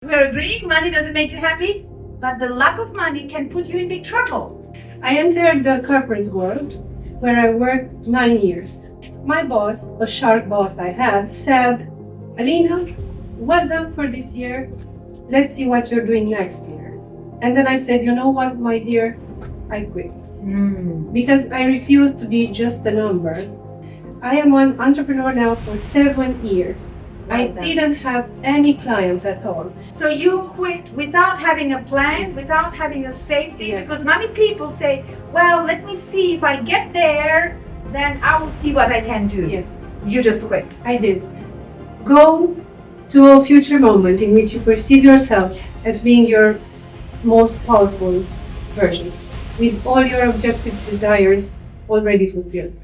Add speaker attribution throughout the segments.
Speaker 1: We're agreeing money doesn't make you happy, but the lack of money can put you in big trouble.
Speaker 2: I entered the corporate world where I worked 9 years. My boss, a sharp boss I had, said, Alina, well done for this year. Let's see what you're doing next year. And then I said, you know what, my dear, I quit. Because I refuse to be just a number. I am an entrepreneur now for 7 years. I didn't have any clients at all.
Speaker 1: So you quit without having a plan,
Speaker 2: Yes.
Speaker 1: without having a safety,
Speaker 2: Yes.
Speaker 1: because many people say, well, let me see if I get there, then I will see what I can do.
Speaker 2: Yes,
Speaker 1: You just quit.
Speaker 2: I did. Go to a future moment in which you perceive yourself as being your most powerful version, with all your objective desires already fulfilled.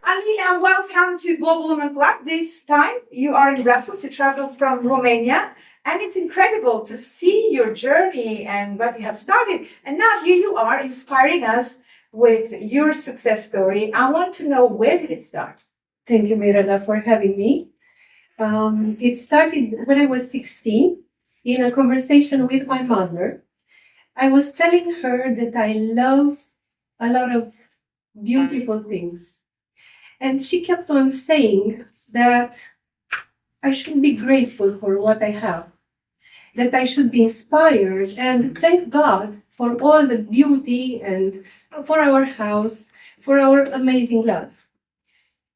Speaker 1: Alina, welcome to Global Women Club. This time you are in Brussels, you traveled from Romania, and it's incredible to see your journey and what you have started. And now here you are inspiring us with your success story. I want to know, where did it start?
Speaker 2: Thank you, Mirela, for having me. It started when I was 16 in a conversation with my mother. I was telling her that I love a lot of beautiful things. And she kept on saying that I should be grateful for what I have, that I should be inspired and thank God for all the beauty and for our house, for our amazing love.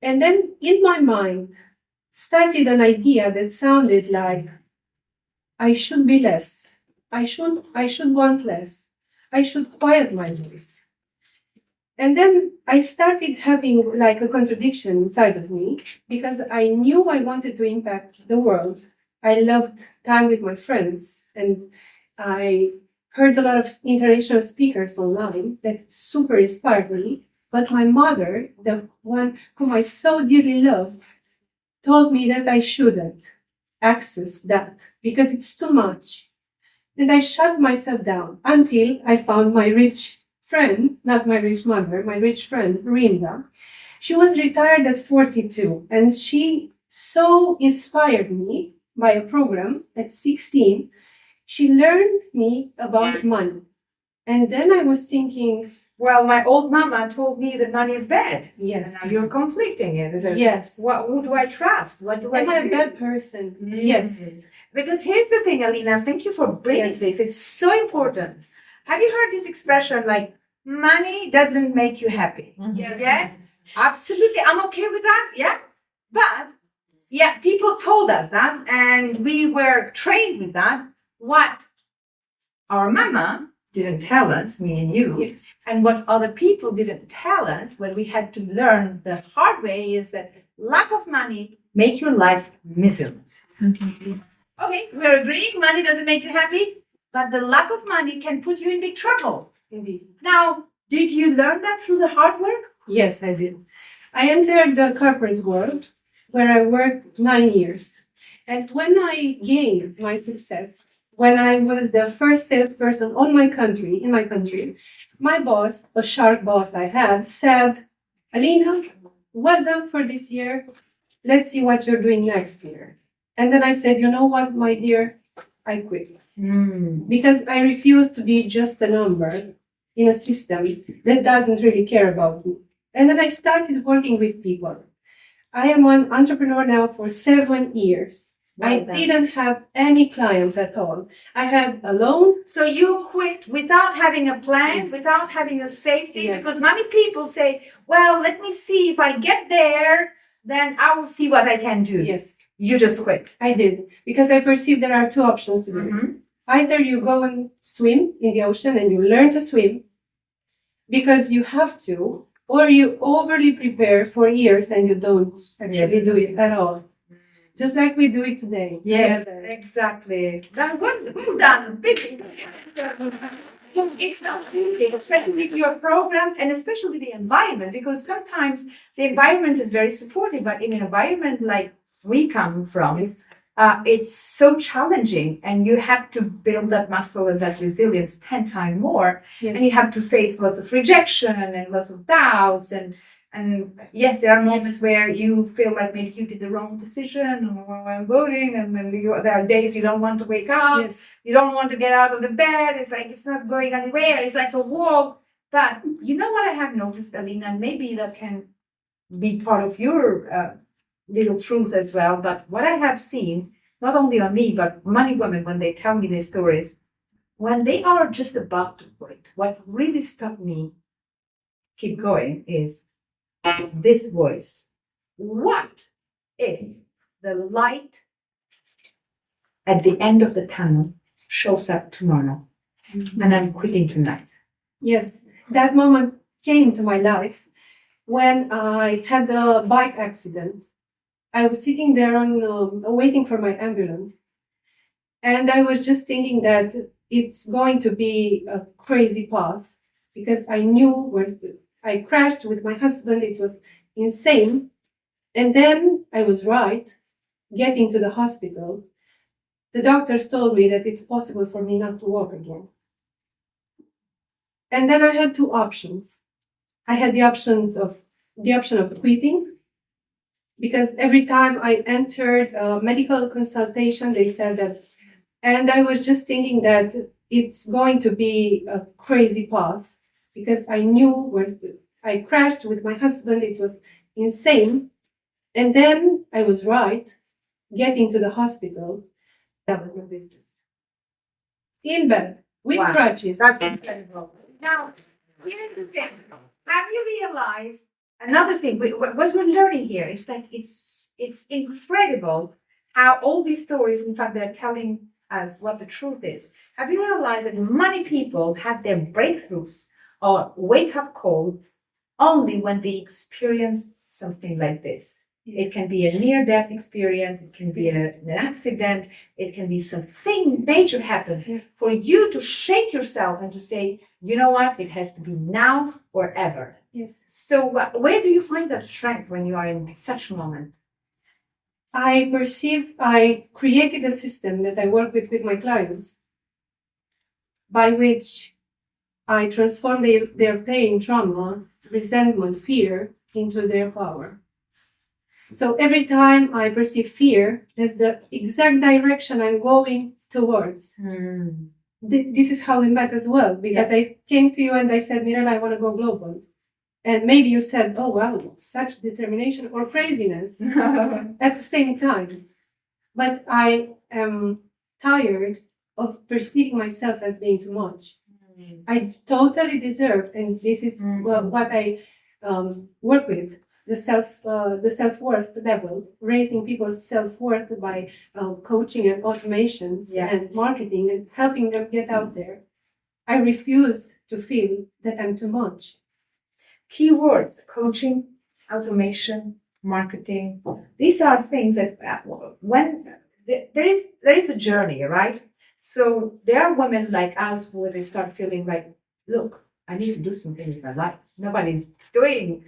Speaker 2: And then in my mind started an idea that sounded like I should be less. I should want less. I should quiet my voice. And then I started having like a contradiction inside of me because I knew I wanted to impact the world. I loved time with my friends, and I heard a lot of international speakers online that super inspired me. But my mother, the one whom I so dearly love, told me that I shouldn't access that because it's too much. And I shut myself down until I found my rich friend, not my rich mother, my rich friend, Rinda. She was retired at 42, and she so inspired me by a program at 16. She learned me about money. And then I was thinking,
Speaker 1: Well, my old mama told me that money is bad.
Speaker 2: yes,
Speaker 1: And now you're conflicting it.
Speaker 2: yes.
Speaker 1: Who do I trust? What do
Speaker 2: Am I
Speaker 1: I
Speaker 2: a
Speaker 1: do?
Speaker 2: bad person?
Speaker 1: Mm.
Speaker 2: Yes.
Speaker 1: Because here's the thing, Alina, thank you for bringing
Speaker 2: Yes.
Speaker 1: this. It's so important. Have you heard this expression like, money doesn't make you happy? Yes, absolutely. I'm okay with that. Yeah. But yeah, people told us that, and we were trained with that. What our mama didn't tell us, me and you,
Speaker 2: Yes.
Speaker 1: and what other people didn't tell us, what we had to learn the hard way, is that lack of money make your life miserable.
Speaker 2: Yes.
Speaker 1: Okay, we're agreeing money doesn't make you happy, but the lack of money can put you in big trouble.
Speaker 2: Indeed.
Speaker 1: Now, did you learn that through the hard work?
Speaker 2: Yes, I did. I entered the corporate world where I worked 9 years. And when I gained my success, when I was the first salesperson in my country, my boss, a sharp boss I had, said, Alina, well done for this year. Let's see what you're doing next year. And then I said, you know what, my dear, I quit. Because I refuse to be just a number in a system that doesn't really care about me. And then I started working with people. I am an entrepreneur now for 7 years. I didn't have any clients at all. I had a loan.
Speaker 1: So you quit without having a plan,
Speaker 2: Yes.
Speaker 1: without having a safety,
Speaker 2: Yes.
Speaker 1: because many people say, well, let me see if I get there, then I will see what I can do.
Speaker 2: Yes,
Speaker 1: You just quit.
Speaker 2: I did. Because I perceived there are two options to do it.
Speaker 1: Mhm.
Speaker 2: Either you go and swim in the ocean and you learn to swim because you have to, or you overly prepare for years and you don't actually do it at all. Just like we do it today.
Speaker 1: Yes,
Speaker 2: together.
Speaker 1: exactly. Well done. Big. It's not easy, especially with your program and especially the environment, because sometimes the environment is very supportive, but in an environment like we come from,
Speaker 2: Yes.
Speaker 1: it's so challenging, and you have to build that muscle and that resilience 10 times more.
Speaker 2: Yes.
Speaker 1: And you have to face lots of rejection and lots of doubts, and And yes, there are
Speaker 2: Yes.
Speaker 1: moments where you feel like maybe you did the wrong decision or where I'm going, and then there are days you don't want to wake up,
Speaker 2: Yes.
Speaker 1: you don't want to get out of the bed. It's like it's not going anywhere. It's like a wall. But you know what I have noticed, Alina, and maybe that can be part of your little truth as well. But what I have seen, not only on me, but many women, when they tell me their stories, when they are just about to quit, what really stopped me keep going is this voice. What if the light at the end of the tunnel shows up tomorrow and I'm quitting tonight?
Speaker 2: Yes, that moment came to my life when I had a bike accident. I was sitting there waiting for my ambulance, and I was just thinking that it's going to be a crazy path because I knew where I crashed with my husband. It was insane. And then I was right. Getting to the hospital, the doctors told me that it's possible for me not to walk again. And then I had two options. I had the option of quitting, because every time I entered a medical consultation, they said that, and I was just thinking that it's going to be a crazy path because I knew where I crashed with my husband. It was insane. And then I was right. Getting to the hospital, that was my business. In bed with
Speaker 1: Wow.
Speaker 2: crutches.
Speaker 1: That's incredible. Now, here's the thing. Have you realized another thing? What we're learning here is that it's incredible how all these stories, in fact, they're telling us what the truth is. Have you realized that many people have their breakthroughs or wake up call only when they experience something like this? It can be a near-death experience. It can be an accident. It can be something major happens for you to shake yourself and to say, you know what, it has to be now or ever.
Speaker 2: Yes.
Speaker 1: So where do you find that strength when you are in such a moment?
Speaker 2: I created a system that I work with my clients, by which I transform their pain, trauma, resentment, fear into their power. So every time I perceive fear, that's the exact direction I'm going towards. This is how we met as well, because I came to you and I said, Mirela, I want to go global. And maybe you said, oh, wow, such determination or craziness at the same time. But I am tired of perceiving myself as being too much. I totally deserve, and this is what I work with, the self-worth level, raising people's self-worth by coaching and automations and marketing and helping them get out there. I refuse to feel that I'm too much.
Speaker 1: Keywords: coaching, automation, marketing. These are things that when there is a journey, right? So there are women like us who they start feeling like, look, I need to do something in my life. Nobody's doing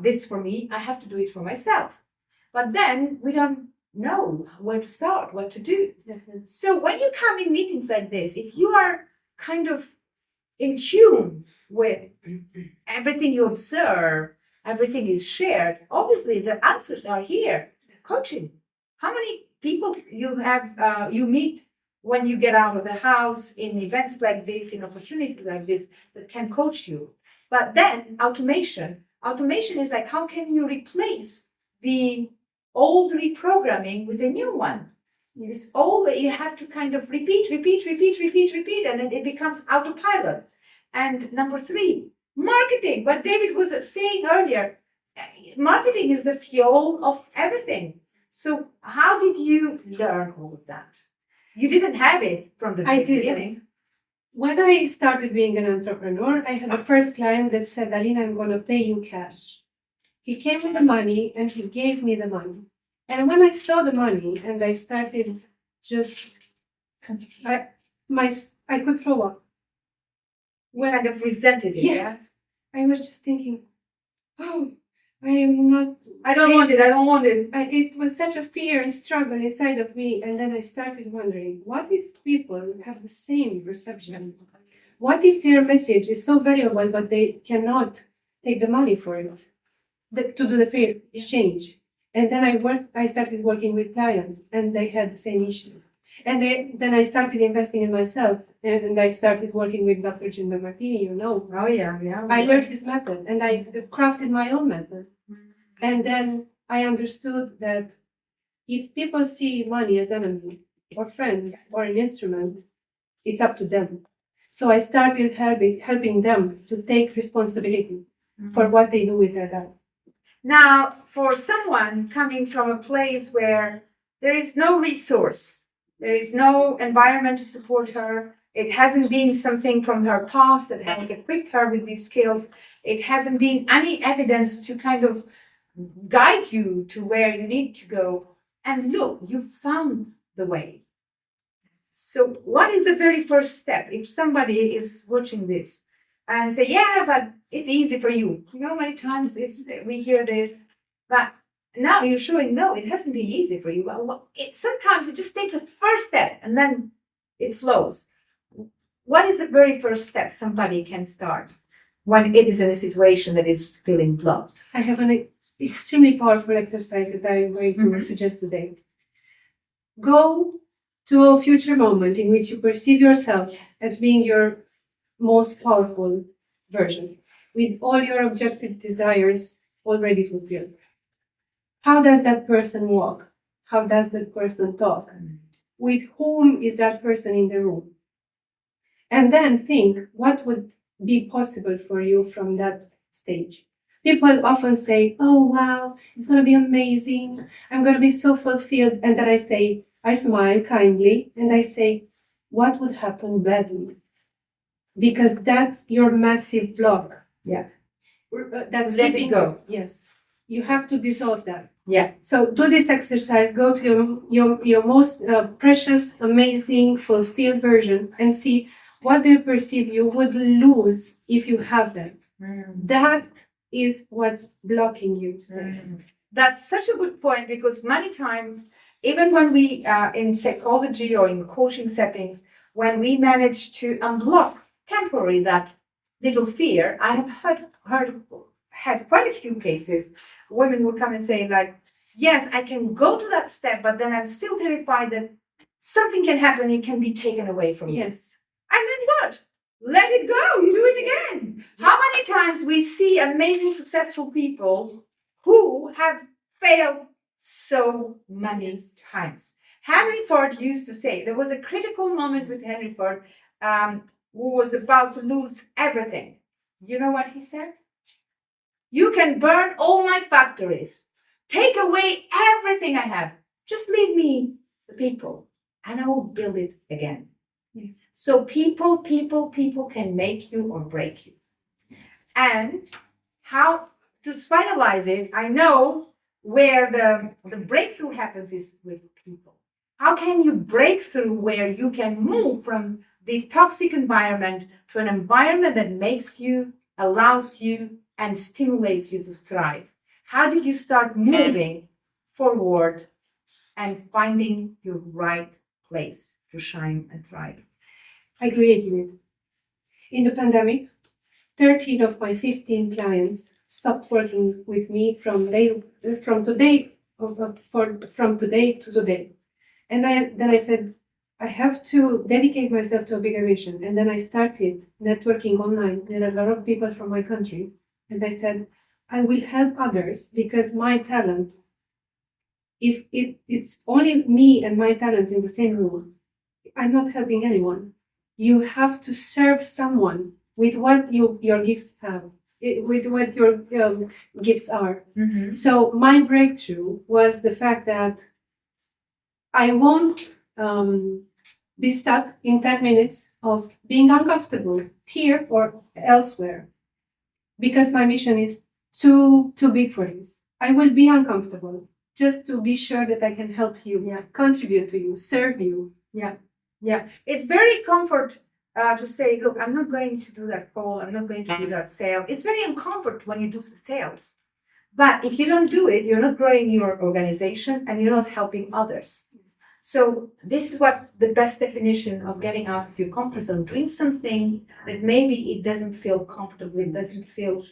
Speaker 1: this for me. I have to do it for myself. But then we don't know where to start, what to do.
Speaker 2: Definitely.
Speaker 1: So when you come in meetings like this, if you are kind of in tune with everything you observe, everything is shared, obviously the answers are here. Coaching. How many people you have you meet when you get out of the house in events like this, in opportunities like this, that can coach you? But then automation is like, how can you replace the old reprogramming with a new one? It's always, you have to kind of repeat, and then it becomes autopilot. And number 3, marketing. What David was saying earlier, marketing is the fuel of everything. So how did you learn all of that? You didn't have it from the beginning.
Speaker 2: When I started being an entrepreneur, I had the first client that said, Alina, I'm going to pay you cash. He came with the money and he gave me the money. And when I saw the money and I started I could throw up.
Speaker 1: When kind of resented it.
Speaker 2: Yes. Yeah? I was just thinking, oh, I don't want it. It was such a fear and struggle inside of me. And then I started wondering, what if people have the same perception? What if their message is so valuable, but they cannot take the money for it? to do the fair exchange. And then I started working with clients, and they had the same issue. And then I started investing in myself, and I started working with Dr. Jinder Martini,
Speaker 1: Oh, yeah, yeah.
Speaker 2: I learned his method, and I crafted my own method. And then I understood that if people see money as enemy or friends or an instrument, it's up to them. So I started helping them to take responsibility for what they do with their life.
Speaker 1: Now, for someone coming from a place where there is no resource, there is no environment to support her, it hasn't been something from her past that has equipped her with these skills, it hasn't been any evidence to kind of guide you to where you need to go. And look, you found the way. So what is the very first step? If somebody is watching this and say, yeah, but it's easy for you. Many times we hear this, but now you're showing, no, it hasn't been easy for you. Well, sometimes it just takes a first step and then it flows. What is the very first step somebody can start when it is in a situation that is feeling blocked?
Speaker 2: I have an extremely powerful exercise that I'm going to suggest today. Go to a future moment in which you perceive yourself as being your most powerful version, with all your objective desires already fulfilled. How does that person walk? How does that person talk? With whom is that person in the room? And then think, what would be possible for you from that stage? People often say, oh, wow, it's going to be amazing. I'm going to be so fulfilled. And then I smile kindly and I say, what would happen badly? Because that's your massive block.
Speaker 1: Yeah.
Speaker 2: That's
Speaker 1: Let it go.
Speaker 2: Yes. You have to dissolve that.
Speaker 1: Yeah.
Speaker 2: So do this exercise. Go to your most precious, amazing, fulfilled version and see what do you perceive you would lose if you have that. That is what's blocking you today.
Speaker 1: That's such a good point, because many times, even when we, in psychology or in coaching settings, when we manage to unblock temporarily that little fear, I have had quite a few cases. Women will come and say, like, yes, I can go to that step, but then I'm still terrified that something can happen, it can be taken away from me.
Speaker 2: Yes.
Speaker 1: And then what? Let it go. You do it again. Yes. How many times we see amazing, successful people who have failed so many times. Henry Ford used to say, there was a critical moment with Henry Ford, who was about to lose everything. You know what he said? You can burn all my factories. Take away everything I have. Just leave me the people, and I will build it again.
Speaker 2: Yes.
Speaker 1: So people can make you or break you. Yes. And how to finalize it, I know where the breakthrough happens is with people. How can you break through where you can move from the toxic environment to an environment that makes you, allows you, and stimulates you to thrive? How did you start moving forward and finding your right place to shine and thrive?
Speaker 2: I created it. In the pandemic, 13 of my 15 clients stopped working with me from today to today. And then I said, I have to dedicate myself to a bigger vision. And then I started networking online with a lot of people from my country. And I said, I will help others because my talent, if it's only me and my talent in the same room, I'm not helping anyone. You have to serve someone with what your gifts have, with what your gifts are. Mm-hmm. So my breakthrough was the fact that I won't be stuck in 10 minutes of being uncomfortable here or elsewhere, because my mission is too big for this. I will be uncomfortable just to be sure that I can help you, contribute to you, serve you.
Speaker 1: Yeah. It's very comfort to say, look, I'm not going to do that call. I'm not going to do that sale. It's very uncomfort when you do the sales. But if you don't do it, you're not growing your organization and you're not helping others. So this is what the best definition of getting out of your comfort zone, doing something that maybe it doesn't feel comfortable, it doesn't feel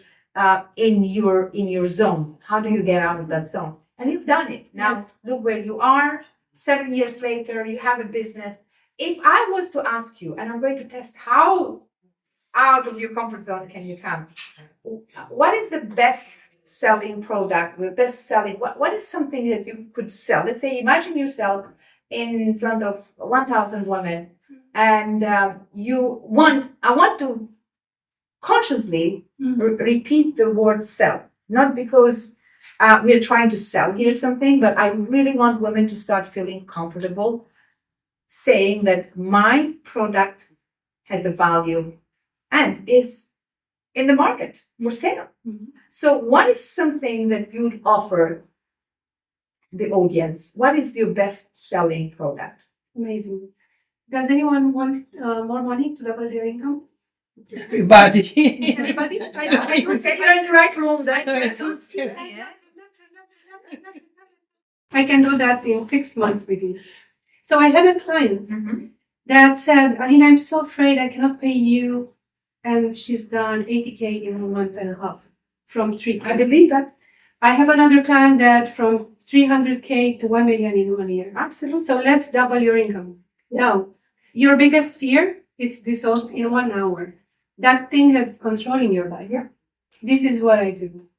Speaker 1: in your zone. How do you get out of that zone? And you've done it. Now
Speaker 2: Yes.
Speaker 1: look where you are. 7 years later, you have a business. If I was to ask you, and I'm going to test how out of your comfort zone can you come, what is the best selling product, the best selling, what is something that you could sell? Let's say, imagine yourself in front of 1,000 women, and I want to consciously repeat the word sell, not because we're trying to sell here something, but I really want women to start feeling comfortable saying that my product has a value and is in the market for sale. So what is something that you'd offer the audience? What is your best selling product?
Speaker 2: Amazing. Does anyone want more money to double their income?
Speaker 3: Everybody.
Speaker 2: Everybody?
Speaker 1: I don't say you're in the right room.
Speaker 2: I can do that in 6 months with you. So I had a client that said, Alina, I'm so afraid I cannot pay you. And she's done 80K in a month and a half from 3K.
Speaker 1: I believe that.
Speaker 2: I have another client that from 300K to 1 million in 1 year.
Speaker 1: Absolutely.
Speaker 2: So let's double your income. Now, your biggest fear, it's dissolved in 1 hour. That thing that's controlling your life.
Speaker 1: Yeah.
Speaker 2: This is what I do.